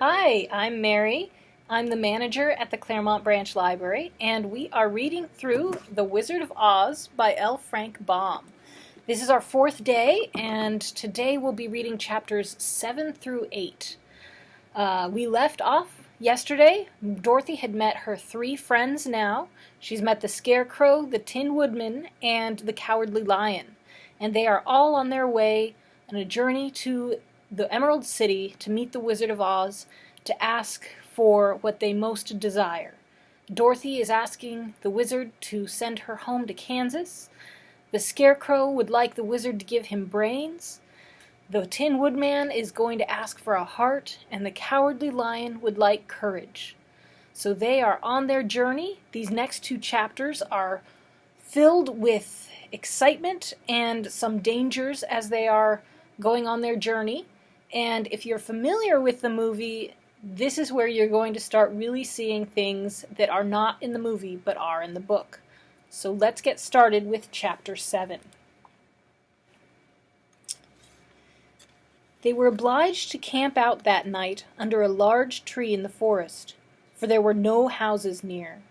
Hi, I'm Mary. I'm the manager at the Claremont Branch Library, and we are reading through The Wizard of Oz by L. Frank Baum. This is our fourth day, and today we'll be reading chapters 7 through 8. We left off yesterday. Dorothy had met her three friends now. She's met the Scarecrow, the Tin Woodman, and the Cowardly Lion. And they are all on their way on a journey to the Emerald City to meet the Wizard of Oz to ask for what they most desire. Dorothy is asking the wizard to send her home to Kansas. The Scarecrow would like the wizard to give him brains. The Tin Woodman is going to ask for a heart, and the Cowardly Lion would like courage. So they are on their journey. These next two chapters are filled with excitement and some dangers as they are going on their journey. And if you're familiar with the movie, this is where you're going to start really seeing things that are not in the movie but are in the book. So let's get started with chapter 7. They were obliged to camp out that night under a large tree in the forest, for there were no houses near.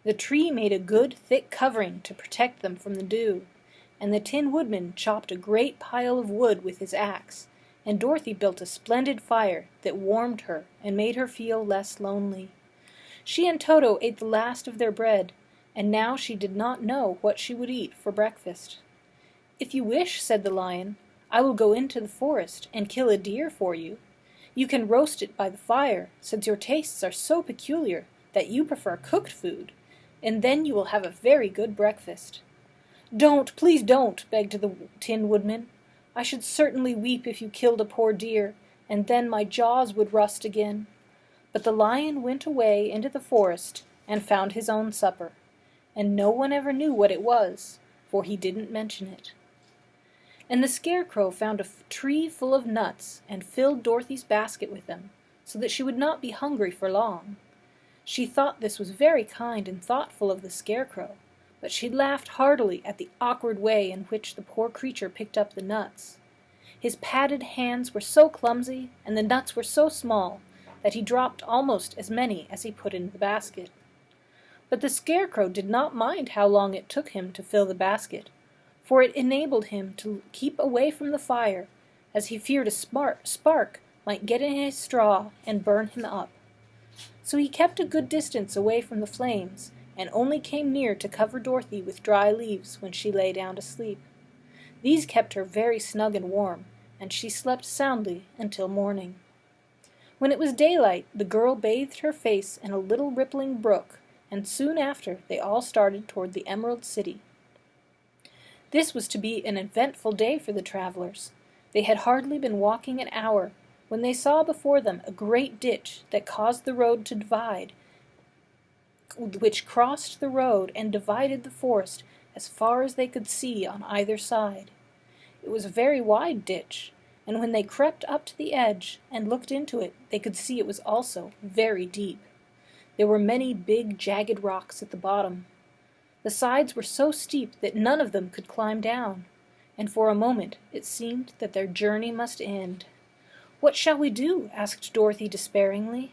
The tree made a good thick covering to protect them from the dew, and the Tin Woodman chopped a great pile of wood with his axe, and Dorothy built a splendid fire that warmed her and made her feel less lonely. She and Toto ate the last of their bread, and now she did not know what she would eat for breakfast. "If you wish," said the lion, "I will go into the forest and kill a deer for you. You can roast it by the fire, since your tastes are so peculiar that you prefer cooked food, and then you will have a very good breakfast." "Don't, please don't," begged the Tin Woodman. "I should certainly weep if you killed a poor deer, and then my jaws would rust again." But the lion went away into the forest and found his own supper, and no one ever knew what it was, for he didn't mention it. And the Scarecrow found a tree full of nuts and filled Dorothy's basket with them, so that she would not be hungry for long. She thought this was very kind and thoughtful of the Scarecrow, but she laughed heartily at the awkward way in which the poor creature picked up the nuts. His padded hands were so clumsy, and the nuts were so small, that he dropped almost as many as he put into the basket. But the Scarecrow did not mind how long it took him to fill the basket, for it enabled him to keep away from the fire, as he feared a spark might get in his straw and burn him up. So he kept a good distance away from the flames, and only came near to cover Dorothy with dry leaves when she lay down to sleep. These kept her very snug and warm, and she slept soundly until morning. When it was daylight, the girl bathed her face in a little rippling brook, and soon after they all started toward the Emerald City. This was to be an eventful day for the travelers. They had hardly been walking an hour when they saw before them a great ditch that caused the road to divide, which crossed the road and divided the forest as far as they could see on either side. It was a very wide ditch, and when they crept up to the edge and looked into it, they could see it was also very deep. There were many big, jagged rocks at the bottom. The sides were so steep that none of them could climb down, and for a moment it seemed that their journey must end. "What shall we do?" asked Dorothy despairingly.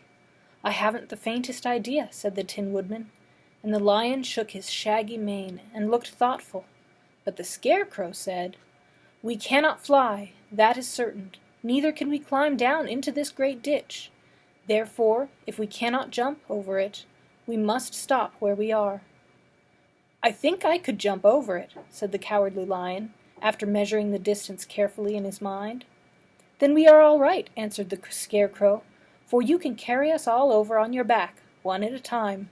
"I haven't the faintest idea," said the Tin Woodman, and the lion shook his shaggy mane and looked thoughtful. But the Scarecrow said, "We cannot fly, that is certain, neither can we climb down into this great ditch. Therefore, if we cannot jump over it, we must stop where we are." "I think I could jump over it," said the Cowardly Lion, after measuring the distance carefully in his mind. "Then we are all right," answered the Scarecrow, "for you can carry us all over on your back, one at a time."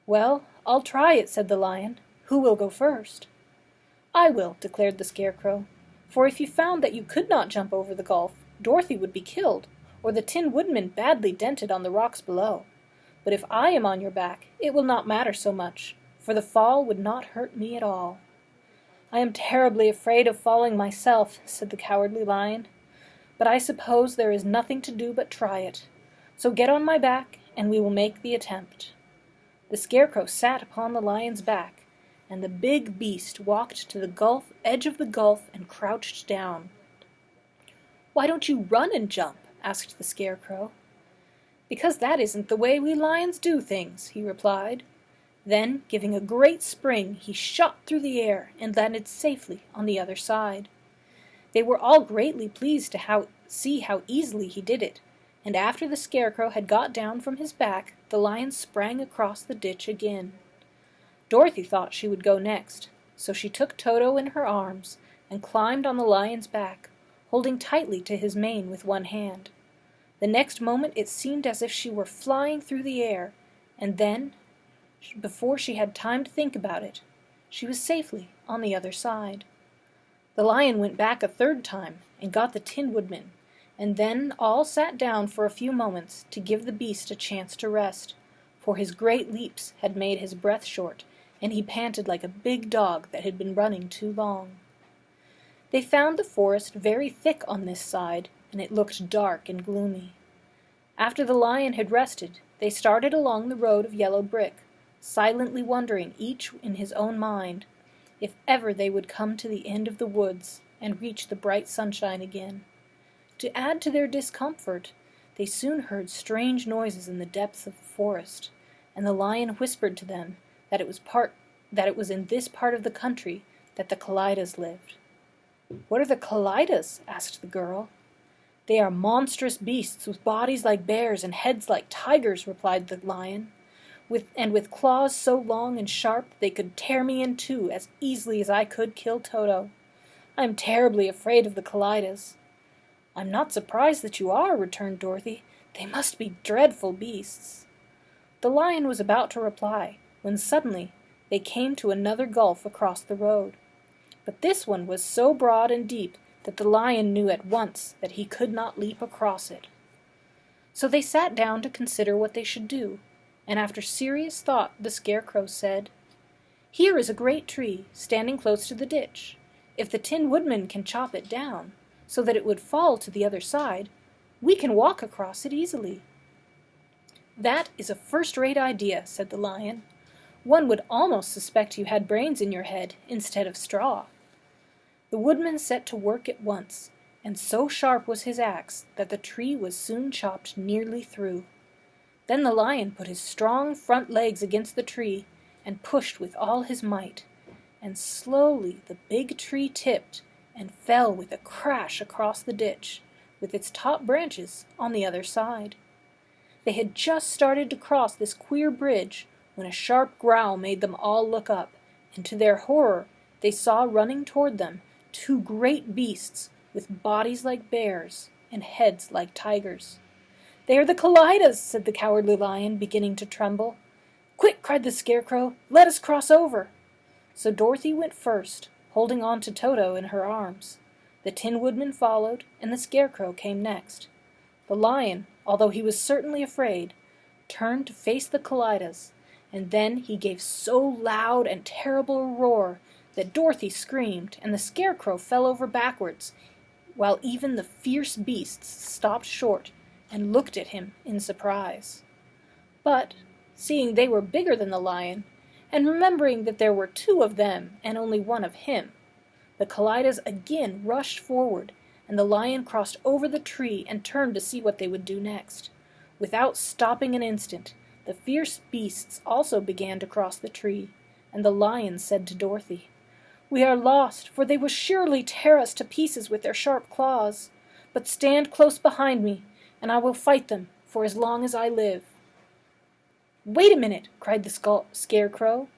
"Well, I'll try it," said the lion. "Who will go first?" "I will," declared the Scarecrow, "for if you found that you could not jump over the gulf, Dorothy would be killed, or the Tin Woodman badly dented on the rocks below. But if I am on your back, it will not matter so much, for the fall would not hurt me at all." "I am terribly afraid of falling myself," said the Cowardly Lion, "but I suppose there is nothing to do but try it. So get on my back, and we will make the attempt." The Scarecrow sat upon the lion's back, and the big beast walked to the edge of the gulf and crouched down. "Why don't you run and jump?" asked the Scarecrow. "Because that isn't the way we lions do things," he replied. Then, giving a great spring, he shot through the air and landed safely on the other side. They were all greatly pleased to see how easily he did it, and after the Scarecrow had got down from his back, the lion sprang across the ditch again. Dorothy thought she would go next, so she took Toto in her arms and climbed on the lion's back, holding tightly to his mane with one hand. The next moment it seemed as if she were flying through the air, and then, before she had time to think about it, she was safely on the other side. The lion went back a third time and got the Tin Woodman, and then all sat down for a few moments to give the beast a chance to rest, for his great leaps had made his breath short, and he panted like a big dog that had been running too long. They found the forest very thick on this side, and it looked dark and gloomy. After the lion had rested, they started along the road of yellow brick, silently wondering, each in his own mind, if ever they would come to the end of the woods and reach the bright sunshine again. To add to their discomfort, they soon heard strange noises in the depths of the forest, and the lion whispered to them that it was in this part of the country that the Kallidas lived. "What are the Kallidas?" asked the girl. "They are monstrous beasts with bodies like bears and heads like tigers," replied the lion, with claws so long and sharp that they could tear me in two as easily as I could kill Toto. I am terribly afraid of the Kallidas." "I'm not surprised that you are," returned Dorothy. "They must be dreadful beasts." The lion was about to reply, when suddenly they came to another gulf across the road. But this one was so broad and deep that the lion knew at once that he could not leap across it. So they sat down to consider what they should do, and after serious thought the Scarecrow said, "Here is a great tree, standing close to the ditch. If the Tin Woodman can chop it down, so that it would fall to the other side, we can walk across it easily." "That is a first-rate idea," said the lion. "One would almost suspect you had brains in your head instead of straw." The woodman set to work at once, and so sharp was his axe that the tree was soon chopped nearly through. Then the lion put his strong front legs against the tree and pushed with all his might, and slowly the big tree tipped and fell with a crash across the ditch, with its top branches on the other side. They had just started to cross this queer bridge when a sharp growl made them all look up, and to their horror they saw running toward them two great beasts with bodies like bears and heads like tigers. "They are the Kallidas," said the Cowardly Lion, beginning to tremble. "Quick!" cried the Scarecrow. "Let us cross over." So Dorothy went first, holding on to Toto in her arms. The Tin Woodman followed, and the Scarecrow came next. The lion, although he was certainly afraid, turned to face the Kallidas, and then he gave so loud and terrible a roar that Dorothy screamed, and the Scarecrow fell over backwards, while even the fierce beasts stopped short and looked at him in surprise. But, seeing they were bigger than the lion, and remembering that there were two of them and only one of him, the Kallidas again rushed forward, and the lion crossed over the tree and turned to see what they would do next. Without stopping an instant, the fierce beasts also began to cross the tree, and the lion said to Dorothy, "We are lost, for they will surely tear us to pieces with their sharp claws. But stand close behind me, and I will fight them for as long as I live." "Wait a minute!" cried the Scarecrow.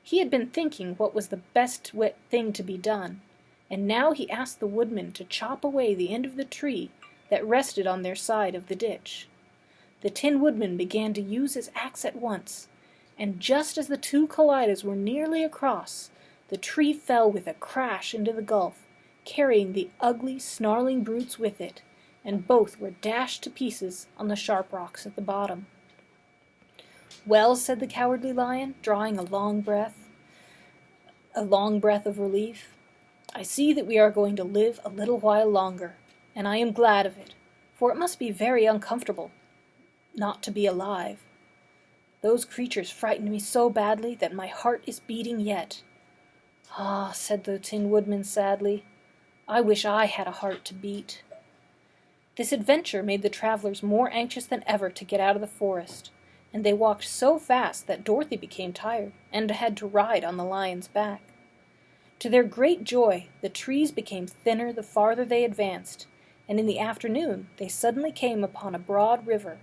He had been thinking what was the best thing to be done, and now he asked the woodman to chop away the end of the tree that rested on their side of the ditch. The Tin Woodman began to use his axe at once, and just as the two Kallidas were nearly across, the tree fell with a crash into the gulf, carrying the ugly, snarling brutes with it, and both were dashed to pieces on the sharp rocks at the bottom. "Well," said the Cowardly Lion, drawing a long breath of relief, "I see that we are going to live a little while longer, and I am glad of it, for it must be very uncomfortable not to be alive. Those creatures frightened me so badly that my heart is beating yet." "Ah," said the Tin Woodman sadly, "I wish I had a heart to beat." This adventure made the travelers more anxious than ever to get out of the forest, and they walked so fast that Dorothy became tired and had to ride on the lion's back. To their great joy, the trees became thinner the farther they advanced, and in the afternoon they suddenly came upon a broad river,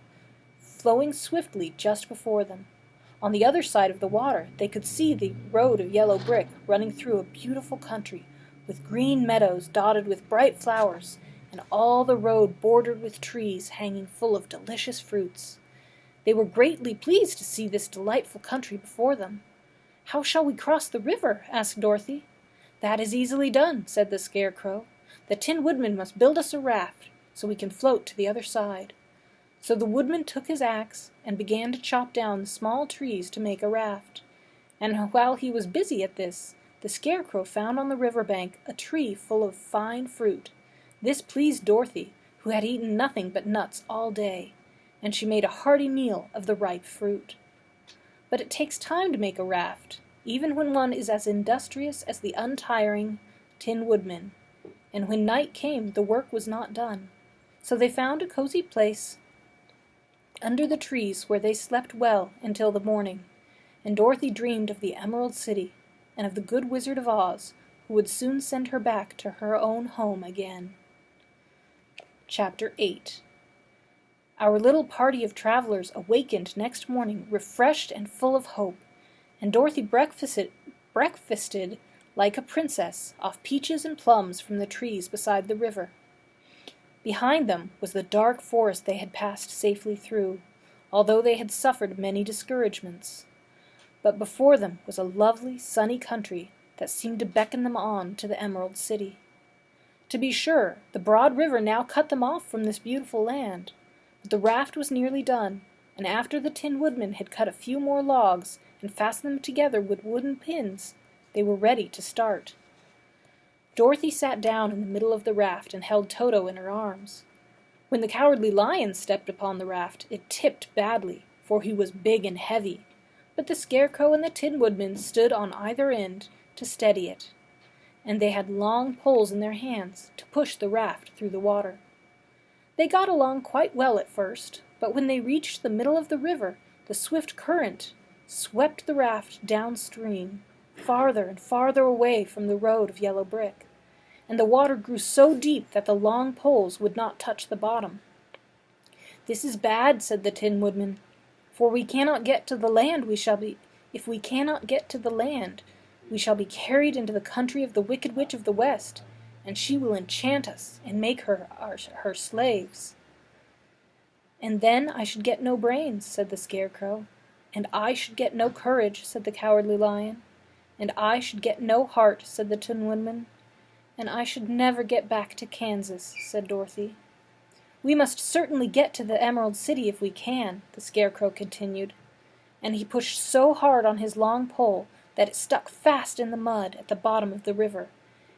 flowing swiftly just before them. On the other side of the water they could see the road of yellow brick running through a beautiful country, with green meadows dotted with bright flowers, and all the road bordered with trees hanging full of delicious fruits. They were greatly pleased to see this delightful country before them. "How shall we cross the river?" asked Dorothy. "That is easily done," said the Scarecrow. "The Tin Woodman must build us a raft, so we can float to the other side." So the woodman took his axe and began to chop down the small trees to make a raft. And while he was busy at this, the Scarecrow found on the river bank a tree full of fine fruit. This pleased Dorothy, who had eaten nothing but nuts all day, and she made a hearty meal of the ripe fruit. But it takes time to make a raft, even when one is as industrious as the untiring Tin Woodman, and when night came the work was not done. So they found a cozy place under the trees where they slept well until the morning, and Dorothy dreamed of the Emerald City and of the good Wizard of Oz, who would soon send her back to her own home again. Chapter 8. Our little party of travelers awakened next morning refreshed and full of hope, and Dorothy breakfasted like a princess off peaches and plums from the trees beside the river. Behind them was the dark forest they had passed safely through, although they had suffered many discouragements. But before them was a lovely, sunny country that seemed to beckon them on to the Emerald City. To be sure, the broad river now cut them off from this beautiful land, but the raft was nearly done, and after the Tin Woodman had cut a few more logs and fastened them together with wooden pins, they were ready to start. Dorothy sat down in the middle of the raft and held Toto in her arms. When the Cowardly Lion stepped upon the raft, it tipped badly, for he was big and heavy, but the Scarecrow and the Tin Woodman stood on either end to steady it, and they had long poles in their hands to push the raft through the water. They got along quite well at first, but when they reached the middle of the river, the swift current swept the raft downstream, farther and farther away from the road of yellow brick, and the water grew so deep that the long poles would not touch the bottom. "This is bad," said the Tin Woodman, "for if we cannot get to the land, we shall be carried into the country of the Wicked Witch of the West, and she will enchant us and make her slaves." "And then I should get no brains," said the Scarecrow. "And I should get no courage," said the Cowardly Lion. "And I should get no heart," said the Tin Woodman. "And I should never get back to Kansas," said Dorothy. "We must certainly get to the Emerald City if we can," the Scarecrow continued, and he pushed so hard on his long pole that it stuck fast in the mud at the bottom of the river,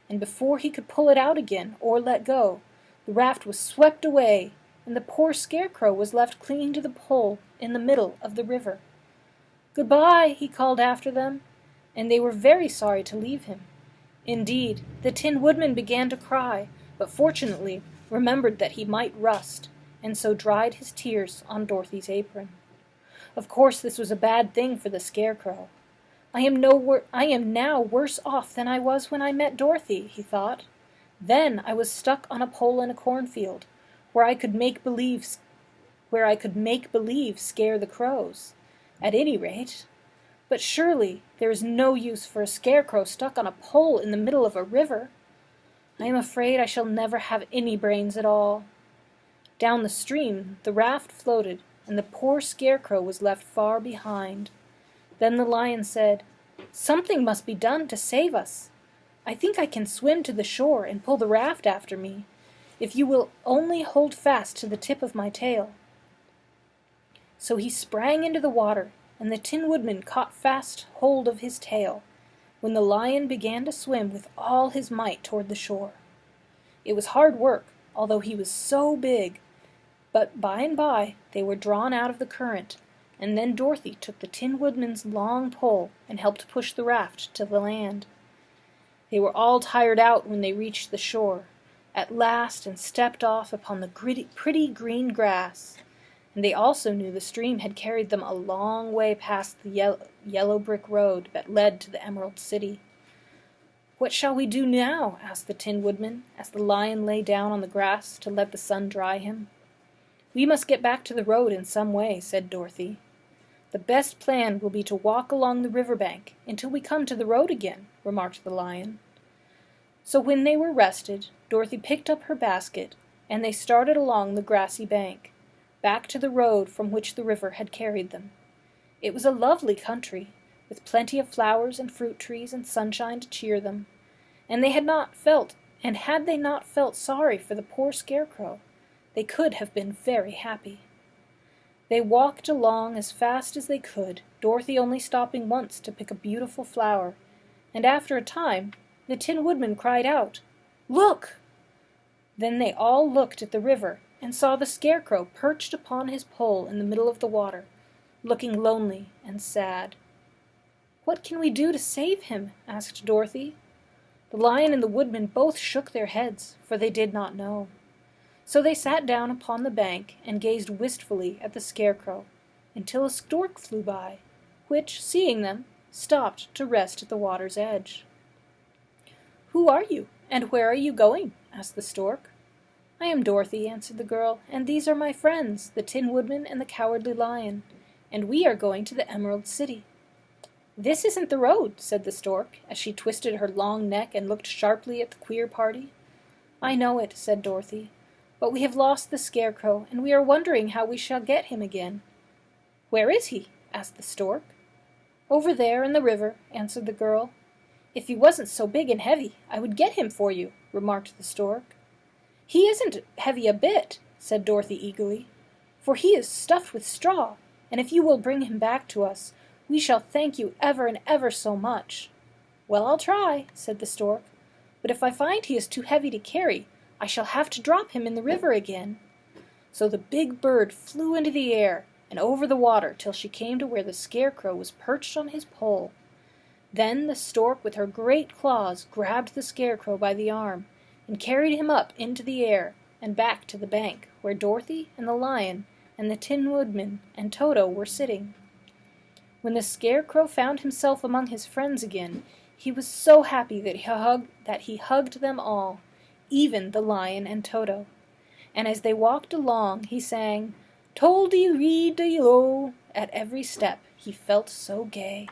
and before he could pull it out again or let go, the raft was swept away, and the poor Scarecrow was left clinging to the pole in the middle of the river. "Goodbye," he called after them, and they were very sorry to leave him. Indeed, the Tin Woodman began to cry, but fortunately remembered that he might rust, and so dried his tears on Dorothy's apron. Of course this was a bad thing for the Scarecrow. I am now worse off than I was when I met Dorothy," he thought. "Then I was stuck on a pole in a cornfield, where I could make believe scare the crows, at any rate. But surely there is no use for a Scarecrow stuck on a pole in the middle of a river. I am afraid I shall never have any brains at all." Down the stream the raft floated, and the poor Scarecrow was left far behind. Then the Lion said, "Something must be done to save us. I think I can swim to the shore and pull the raft after me, if you will only hold fast to the tip of my tail." So he sprang into the water, and the Tin Woodman caught fast hold of his tail, when the Lion began to swim with all his might toward the shore. It was hard work, although he was so big, but by and by they were drawn out of the current, and then Dorothy took the Tin Woodman's long pole and helped push the raft to the land. They were all tired out when they reached the shore, at last and stepped off upon the pretty green grass, and they also knew the stream had carried them a long way past the yellow brick road that led to the Emerald City. "What shall we do now?" asked the Tin Woodman, as the Lion lay down on the grass to let the sun dry him. "We must get back to the road in some way," said Dorothy. "The best plan will be to walk along the river bank until we come to the road again," remarked the Lion. So when they were rested, Dorothy picked up her basket, and they started along the grassy bank, back to the road from which the river had carried them. It was a lovely country, with plenty of flowers and fruit trees and sunshine to cheer them, and had they not felt sorry for the poor Scarecrow, they could have been very happy. They walked along as fast as they could, Dorothy only stopping once to pick a beautiful flower, and after a time the Tin Woodman cried out, "Look!" Then they all looked at the river and saw the Scarecrow perched upon his pole in the middle of the water, looking lonely and sad. "What can we do to save him?" asked Dorothy. The Lion and the Woodman both shook their heads, for they did not know. So they sat down upon the bank and gazed wistfully at the Scarecrow, until a stork flew by, which, seeing them, stopped to rest at the water's edge. "Who are you, and where are you going?" asked the stork. "I am Dorothy," answered the girl, "and these are my friends, the Tin Woodman and the Cowardly Lion, and we are going to the Emerald City." "This isn't the road," said the stork, as she twisted her long neck and looked sharply at the queer party. "I know it," said Dorothy, "but we have lost the Scarecrow, and we are wondering how we shall get him again." "Where is he?" asked the stork. "Over there in the river," answered the girl. "If he wasn't so big and heavy, I would get him for you," remarked the stork. "He isn't heavy a bit," said Dorothy eagerly, "for he is stuffed with straw, and if you will bring him back to us, we shall thank you ever and ever so much." "Well, I'll try," said the stork, "but if I find he is too heavy to carry, I shall have to drop him in the river again." So the big bird flew into the air and over the water till she came to where the Scarecrow was perched on his pole. Then the stork with her great claws grabbed the Scarecrow by the arm and carried him up into the air and back to the bank where Dorothy and the Lion and the Tin Woodman and Toto were sitting. When the Scarecrow found himself among his friends again, he was so happy that he hugged them all, even the Lion and Toto. And as they walked along, he sang, "Tol-de-read-de-lo," at every step. He felt so gay.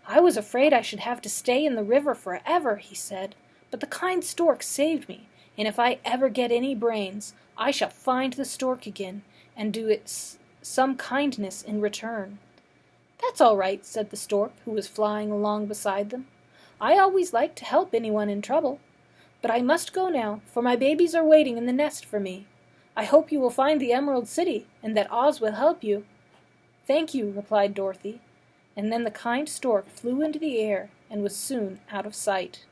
"I was afraid I should have to stay in the river forever," he said, "but the kind stork saved me, and if I ever get any brains, I shall find the stork again, and do it some kindness in return." "That's all right," said the stork, who was flying along beside them. "I always like to help anyone in trouble. But I must go now, for my babies are waiting in the nest for me. I hope you will find the Emerald City, and that Oz will help you." "Thank you," replied Dorothy, and then the kind stork flew into the air and was soon out of sight.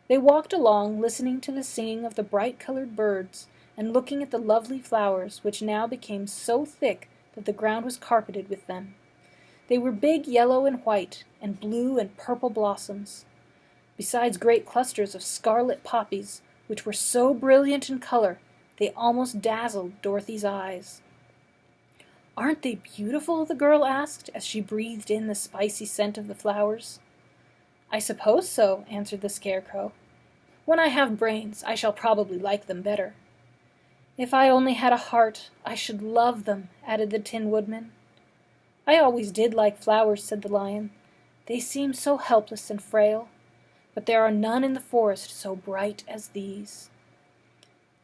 They walked along, listening to the singing of the bright-colored birds, and looking at the lovely flowers, which now became so thick that the ground was carpeted with them. They were big yellow and white, and blue and purple blossoms, besides great clusters of scarlet poppies, which were so brilliant in color they almost dazzled Dorothy's eyes. "Aren't they beautiful?" the girl asked, as she breathed in the spicy scent of the flowers. "I suppose so," answered the Scarecrow. "When I have brains, I shall probably like them better." "If I only had a heart, I should love them," added the Tin Woodman. "I always did like flowers," said the Lion. "They seem so helpless and frail, but there are none in the forest so bright as these."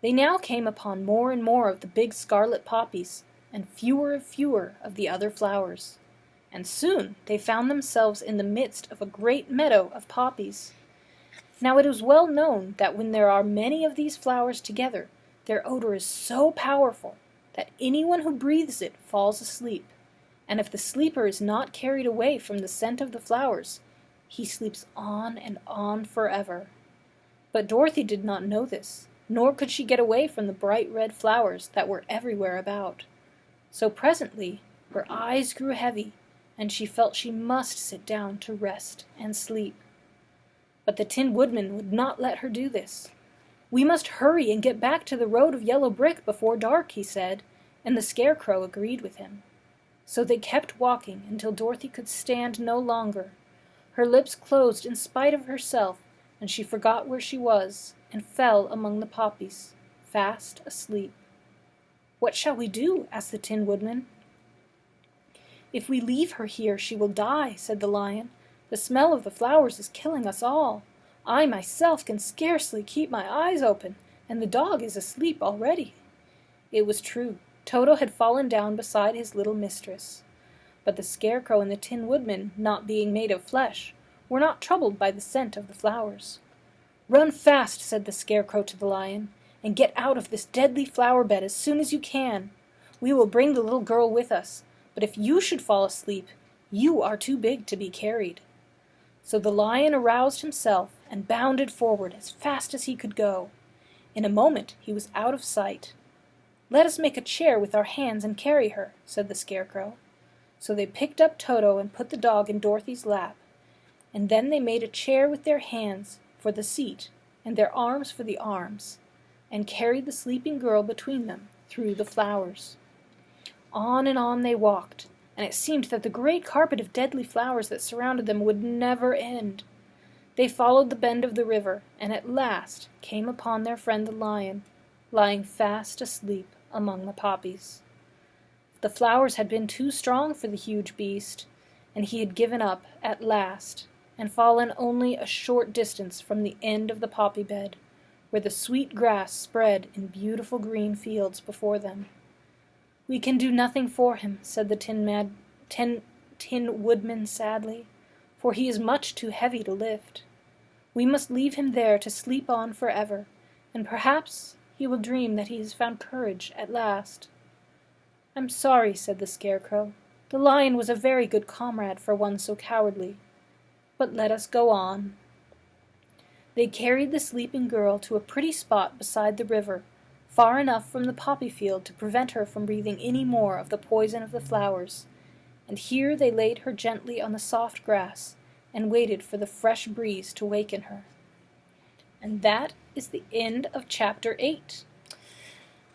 They now came upon more and more of the big scarlet poppies, and fewer of the other flowers, and soon they found themselves in the midst of a great meadow of poppies. Now it is well known that when there are many of these flowers together, their odor is so powerful that anyone who breathes it falls asleep, and if the sleeper is not carried away from the scent of the flowers, he sleeps on and on forever. But Dorothy did not know this, nor could she get away from the bright red flowers that were everywhere about. So presently her eyes grew heavy, and she felt she must sit down to rest and sleep. But the Tin Woodman would not let her do this. "We must hurry and get back to the road of yellow brick before dark," he said, and the Scarecrow agreed with him. So they kept walking until Dorothy could stand no longer. Her lips closed in spite of herself, and she forgot where she was, and fell among the poppies, fast asleep. "What shall we do?" asked the Tin Woodman. "If we leave her here, she will die," said the Lion. "The smell of the flowers is killing us all. I myself can scarcely keep my eyes open, and the dog is asleep already." It was true. Toto had fallen down beside his little mistress. But the Scarecrow and the Tin Woodman, not being made of flesh, were not troubled by the scent of the flowers. "Run fast," said the Scarecrow to the Lion, "and get out of this deadly flower bed as soon as you can. We will bring the little girl with us, but if you should fall asleep, you are too big to be carried." So the Lion aroused himself and bounded forward as fast as he could go. In a moment he was out of sight. "Let us make a chair with our hands and carry her," said the Scarecrow. So they picked up Toto and put the dog in Dorothy's lap, and then they made a chair with their hands for the seat and their arms for the arms, and carried the sleeping girl between them through the flowers. On and on they walked, and it seemed that the great carpet of deadly flowers that surrounded them would never end. They followed the bend of the river, and at last came upon their friend the Lion, lying fast asleep among the poppies. The flowers had been too strong for the huge beast, and he had given up at last, and fallen only a short distance from the end of the poppy bed, where the sweet grass spread in beautiful green fields before them. "We can do nothing for him," said the Tin Woodman sadly, "for he is much too heavy to lift. We must leave him there to sleep on forever, and perhaps he will dream that he has found courage at last." "I'm sorry," said the Scarecrow. "The Lion was a very good comrade for one so cowardly. But let us go on." They carried the sleeping girl to a pretty spot beside the river, far enough from the poppy field to prevent her from breathing any more of the poison of the flowers, and here they laid her gently on the soft grass and waited for the fresh breeze to waken her. And that is the end of Chapter 8.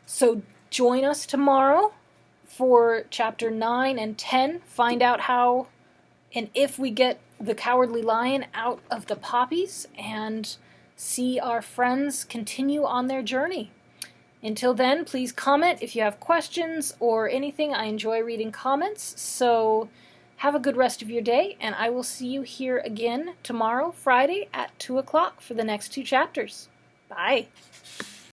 So join us tomorrow for Chapter 9 and 10. Find out how and if we get the Cowardly Lion out of the poppies and see our friends continue on their journey. Until then, please comment if you have questions or anything. I enjoy reading comments, so have a good rest of your day, and I will see you here again tomorrow, Friday, at 2 o'clock for the next 2 chapters. Bye!